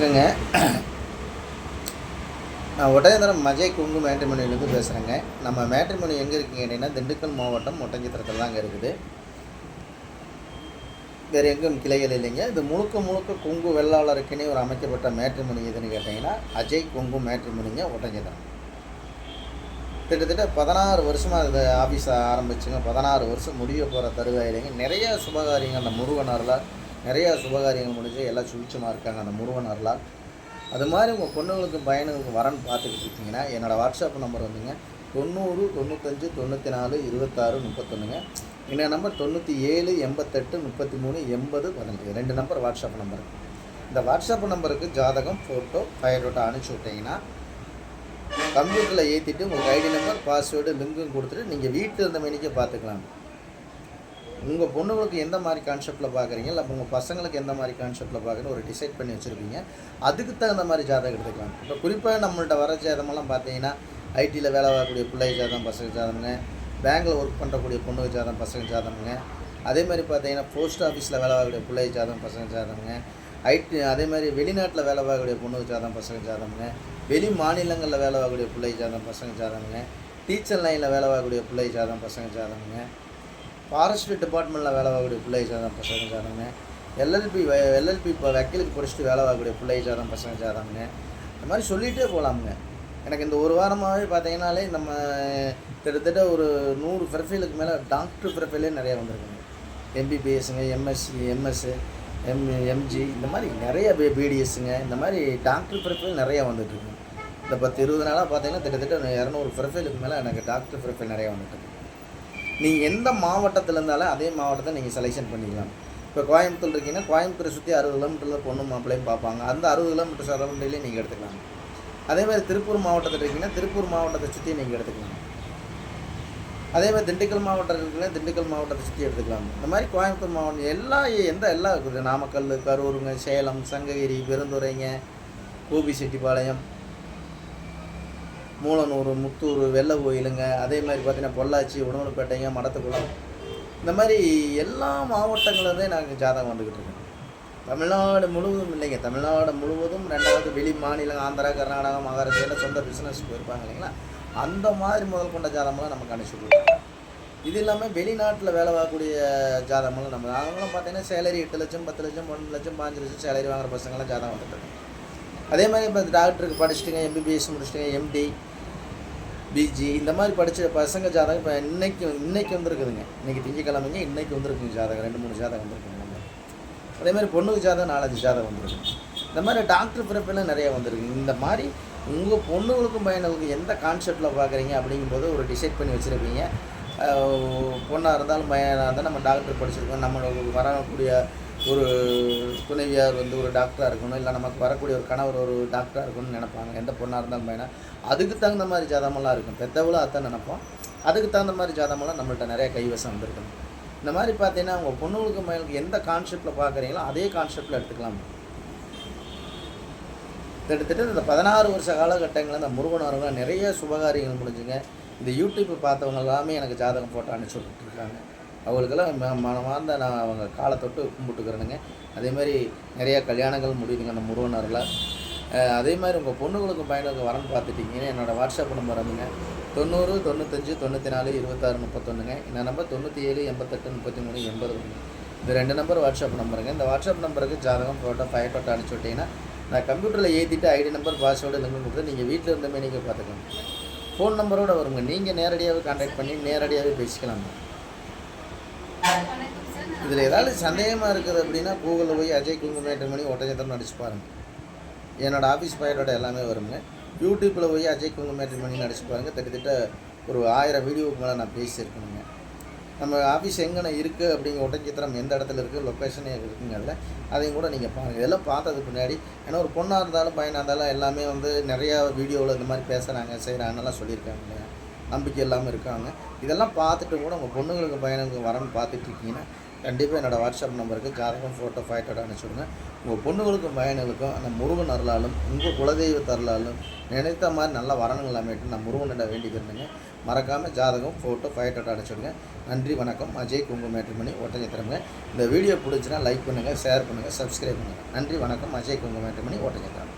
வணக்கங்க. நான் ஒட்டஞ்சத்திரம் மஜய் குங்கு மேட்ரிமோனியிலேருந்து பேசுகிறேங்க. நம்ம மேட்ரிமோனி எங்கே இருக்குங்க கேட்டிங்கன்னா, திண்டுக்கல் மாவட்டம் ஒட்டஞ்சத்திரத்தில் தாங்க இருக்குது. வேறு எங்கும் கிளைகள் இல்லைங்க. இது முழுக்க குங்கு வெள்ளாளருக்குன்னே ஒரு அமைக்கப்பட்ட மேட்ரிமோனி எதுன்னு கேட்டிங்கன்னா, அஜய் குங்கு மேட்ரிமோனிங்க ஒட்டஞ்சத்திரம். கிட்டத்தட்ட 16 வருஷமாக இந்த ஆஃபீஸ் ஆரம்பிச்சுங்க. 16 வருஷம் முடிய போகிற தருவாயிலைங்க. நிறையா சுபகாரியங்கள் அந்த முருகனர்களால் நிறையா சுபகாரியங்கள் முடிஞ்சு எல்லாம் சுபிட்சமாக இருக்காங்க அந்த முருகனர்களால். அது மாதிரி உங்கள் பொண்ணுங்களுக்கு பையனுக்கு வரன்னு பார்த்துக்கிட்டு இருக்கீங்கன்னா, என்னோடய வாட்ஸ்அப் நம்பர் வந்துங்க 90 95 94 26 31ங்க. என்னோட நம்பர் 97 88 33 80 15. 2 number WhatsApp number. இந்த வாட்ஸ்அப் நம்பருக்கு ஜாதகம், ஃபோட்டோ, பயோடேட்டா அனுப்பிச்சி விட்டிங்கன்னா, கம்ப்யூட்டரில் ஏற்றிட்டு உங்களுக்கு ஐடி நம்பர், பாஸ்வேர்டு, லிங்கும் கொடுத்துட்டு நீங்கள் வீட்டில் இருந்த மணிக்கே பார்த்துக்கலாம். உங்கள் பொண்ணுங்களுக்கு எந்த மாதிரி கான்செப்டில் பார்க்குறீங்க, இல்லை உங்கள் பசங்களுக்கு எந்த மாதிரி கான்செப்டில் பார்க்குறீங்க ஒரு டிசைட் பண்ணி வச்சுருப்பீங்க. அதுக்கு தகுந்த மாதிரி ஜாதகம் எடுத்துக்கலாம். இப்போ குறிப்பாக நம்மள்ட்ட வர ஜாதகமெல்லாம் பார்த்தீங்கன்னா, ஐடியில் வேலை வாங்கக்கூடிய பிள்ளை ஜாதகம் பசங்க ஜாதகங்க, பேங்கில் ஒர்க் பண்ணுறக்கூடிய பொண்ணு ஜாதகம் பசங்க ஜாதகங்க, அதே மாதிரி பார்த்தீங்கன்னா போஸ்ட் ஆஃபீஸில் வேலை வாங்கக்கூடிய பிள்ளை ஜாதகம் பசங்க ஜாதகங்க, ஐடி அதே மாதிரி வெளிநாட்டில் வேலை வாங்கக்கூடிய பொண்ணு ஜாதகம் பசங்க ஜாதகங்க, வெளி மாநிலங்களில் வேலை வாங்கக்கூடிய பிள்ளை ஜாதகம் பசங்க ஜாதகங்க, டீச்சர் லைனில் வேலை வாங்கக்கூடிய பிள்ளை ஜாதகம் பசங்க ஜாதகங்க, ஃபாரஸ்ட் டிபார்ட்மெண்ட்டில் வேலை வாங்கக்கூடிய பிள்ளை ஜாதகம் பசங்க ஜாதகங்க, எல்எல்பி இப்போ வக்கீலுக்கு படிச்சுட்டு வேலை வாங்கக்கூடிய பிள்ளை ஜாதகம் பசங்க ஜாதகங்க. இந்த மாதிரி சொல்லிகிட்டே போகலாமுங்க. எனக்கு இந்த ஒரு வாரமாகவே பார்த்தீங்கன்னாலே நம்ம கிட்டத்தட்ட ஒரு 100 ப்ரொஃபைலுக்கு மேலே டாக்டர் ப்ரொஃபைலே நிறையா வந்திருக்குங்க. எம்பிபிஎஸ்ஸுங்க, எம்எஸ்சி, எம்எஸ்ஸு, எம்ஜி, இந்த மாதிரி நிறைய பிடிஎஸ்ஸுங்க, இந்த மாதிரி டாக்டர் ப்ரொஃபைல் நிறையா வந்துட்டுருக்குங்க. இந்த 10-20 நாளாக பார்த்தீங்கன்னா கிட்டத்தட்ட 200 ப்ரொஃபைலுக்கு மேலே எனக்கு டாக்டர் ப்ரொஃபைல் நிறையா வந்துட்டுருக்கு. நீங்கள் எந்த மாவட்டத்தில் இருந்தாலும் அதே மாவட்டத்தை நீங்கள் செலெக்ஷன் பண்ணிக்கலாம். இப்போ கோயம்புத்தூர் இருக்கீங்கன்னா, கோயம்புத்தூரை சுற்றி 60 கிலோமீட்டரில் பொண்ணு மாப்பிள்ளையும் பார்ப்பாங்க. அந்த 60 கிலோமீட்டர் சரௌண்டிங்லேயே நீங்கள் எடுத்துக்கலாம். அதே மாதிரி திருப்பூர் மாவட்டத்தில் இருக்கீங்கன்னா, திருப்பூர் மாவட்டத்தை சுற்றி நீங்கள் எடுத்துக்கலாம். அதே மாதிரி திண்டுக்கல் மாவட்டம் இருக்குன்னா, திண்டுக்கல் மாவட்டத்தை சுற்றி எடுத்துக்கலாம். இந்த மாதிரி கோயம்புத்தூர் மாவட்டம் எல்லாம் இருக்குது. நாமக்கல், கரூருங்க, சேலம், சங்ககிரி, பெருந்துறைங்க, கோபிச்செட்டிப்பாளையம், மூலனூர், முத்தூர், வெள்ளை கோயிலுங்க, அதே மாதிரி பார்த்தீங்கன்னா பொள்ளாச்சி, உடம்புப்பேட்டைங்க, மடத்துக்குளம், இந்த மாதிரி எல்லா மாவட்டங்கள்லேருந்தே நாங்கள் ஜாதகம் வந்துக்கிட்டு இருக்கோம். தமிழ்நாடு முழுவதும் இல்லைங்க, தமிழ்நாடு முழுவதும். 2வது வெளி மாநிலம் ஆந்திரா, கர்நாடகா, மகாராஷ்டிராவில் சொந்த பிஸ்னஸ் போயிருப்பாங்க இல்லைங்களா, அந்த மாதிரி முதல் கொண்ட ஜாதகமெல்லாம் நமக்கு அனுப்பிச்சுடுவோம். இது இல்லாமல் வெளிநாட்டில் வேலை வாங்கக்கூடிய ஜாதகமெல்லாம் நம்ம அவங்களாம் பார்த்தீங்கன்னா சேலரி 8 லட்சம், 10 லட்சம், 1 லட்சம், 5 லட்சம் சேலரி வாங்குற பசங்களாம் ஜாதகம் வந்துட்டு. அதே மாதிரி இப்போ டாக்டருக்கு படிச்சுட்டுங்க, எம்பிபிஎஸ் முடிச்சுட்டுங்க, எம்டி, பிஜி, இந்த மாதிரி படித்த பசங்க ஜாதகம் இப்போ இன்னைக்கு வந்துருக்குதுங்க. இன்றைக்கி திங்கக்கிழமைங்க, இன்றைக்கி வந்துருக்குங்க ஜாதகம். 2-3 ஜாதகம் வந்துருக்குங்க. அதே மாதிரி பொண்ணுக்கு ஜாதகம் 4-5 ஜாதகம் வந்துருக்கு. இந்த மாதிரி டாக்டர் பிறப்பெல்லாம் நிறையா வந்துருக்கு. இந்த மாதிரி உங்கள் பொண்ணுங்களுக்கும் பையனுக்கும் எந்த கான்செப்டில் பார்க்குறீங்க அப்படிங்கும்போது ஒரு டிசைட் பண்ணி வச்சுருப்பீங்க. பொண்ணாக இருந்தாலும் பையனாக இருந்தாலும் நம்ம டாக்டர் படிச்சிருக்கோம், நம்மளுக்கு வரக்கூடிய ஒரு துணைவியார் ஒரு டாக்டராக இருக்கணும், இல்லை நமக்கு வரக்கூடிய ஒரு கணவர் ஒரு டாக்டராக இருக்கணும்னு நினைப்பாங்க. எந்த பொண்ணாக இருந்தாலும் பையனா அதுக்கு தகுந்த மாதிரி ஜாதகமெல்லாம் இருக்கும். பெற்றவளும் அதான் நினைப்போம். அதுக்கு தகுந்த மாதிரி ஜாதகமெல்லாம் நம்மள்ட்ட நிறையா கைவசம் வந்துருக்கணும். இந்த மாதிரி பார்த்தீங்கன்னா உங்கள் பொண்ணுங்களுக்கு பையனுக்கு எந்த கான்செப்டில் பார்க்குறீங்களோ அதே கான்செப்டில் எடுத்துக்கலாம். கிட்டத்தட்ட இந்த 16 வருஷ காலகட்டங்களில் இந்த முருகனவங்க நிறைய சுபகாரியங்கள் முடிஞ்சுங்க. இந்த யூடியூப் பார்த்தவங்க எல்லாமே எனக்கு ஜாதகம் போட்டு அனுப்பிச்சி விட்டுருக்காங்க. அவங்களுக்கெல்லாம் மனமார்ந்த நான் அவங்க காலை தொட்டு கும்பிட்டுக்கிறேனுங்க. அதேமாதிரி நிறையா கல்யாணங்கள் முடியுதுங்க அந்த முருகனரில். அதே மாதிரி உங்கள் பொண்ணுங்களுக்கு பையனுக்கு வரன்னு பார்த்துட்டிங்கன்னா, என்னோடய வாட்ஸ்அப் நம்பர் வந்துங்க 90 95 94 26 31ங்க. இந்த நம்பர் 97 88 33 80. இந்த 2 நம்பர் வாட்ஸ்அப் நம்பருங்க. இந்த வாட்ஸ்அப் நம்பருக்கு ஜாதகம், ஃபோட்டோ, பயோடேட்டா அனுப்பிச்சி விட்டிங்கன்னா, நான் கம்ப்யூட்டரில் ஏற்றிட்டு ஐடி நம்பர், பாஸ்வேர்டு, லிங்க் கொடுத்து நீங்கள் வீட்டில் இருந்தமே நீங்கள் பார்த்துக்கலாம். ஃபோன் நம்பரோடு வருங்க. நீங்கள் நேரடியாகவே கான்டாக்ட் பண்ணி நேரடியாகவே பேசிக்கலாம். இதில் ஏதாவது சந்தேகமாக இருக்குது அப்படின்னா கூகுளில் போய் அஜய் குங்கு மேட்ரிமோனி ஒட்டஞ்சத்திரம் அடிச்சு பாருங்கள். என்னோடய ஆஃபீஸ் பயோடேட்டா எல்லாமே வருங்க. யூடியூப்பில் போய் அஜய் குங்கு மேட்ரிமோனின்னு அடிச்சு பாருங்கள். கிட்டத்தட்ட ஒரு 1000 வீடியோவுக்கு மேலே நான் பேசியிருக்கேனுங்க. நம்ம ஆஃபீஸ் எங்கே இருக்குது அப்படிங்கிற ஒட்டஞ்சத்திரம் எந்த இடத்துல இருக்குது, லொக்கேஷனே இருக்குங்கல்ல, அதையும் கூட நீங்கள் பாருங்கள். இதெல்லாம் பார்த்ததுக்கு முன்னாடி ஏன்னா ஒரு பொண்ணாக இருந்தாலும் பையனாக இருந்தாலும் எல்லாமே நிறையா வீடியோவில் இந்த மாதிரி பேசுகிறாங்க செய்கிறாங்கன்னெல்லாம் சொல்லியிருக்காங்க இல்லையா, நம்பிக்கை இல்லாமல் இருக்காங்க. இதெல்லாம் பார்த்துட்டு கூட உங்கள் பொண்ணுங்களுக்கு பையனுக்கு வரன்னு பார்த்துட்ருக்கீங்கன்னா கண்டிப்பாக என்னோடய வாட்ஸ்அப் நம்பருக்கு ஜாதகம் ஃபோட்டோ ஃபைட்டோட அனுப்பிச்சுடுங்க. உங்கள் பொண்ணுகளுக்கும் பையனுகளுக்கும் அந்த முருகன் அருளாலும் உங்கள் குலதெய்வ அருளாலும் நினைத்த மாதிரி நல்ல வரணுங்கள் அமைட்டு நான் முருகனிட வேண்டிக்கிறேங்க. மறக்காமல் ஜாதகம் ஃபோட்டோ ஃபைட்டோட அனுப்பிச்சுடுங்க. நன்றி, வணக்கம். அஜய் குங்கு மேட்ரிமோனி ஒட்டஞ்சத்திரங்க. இந்த வீடியோ பிடிச்சினா லைக் பண்ணுங்கள், ஷேர் பண்ணுங்கள், சப்ஸ்கிரைப் பண்ணுங்கள். நன்றி, வணக்கம். அஜய் குங்கு மேட்ரிமோனி ஒட்டஞ்சத்திரம்.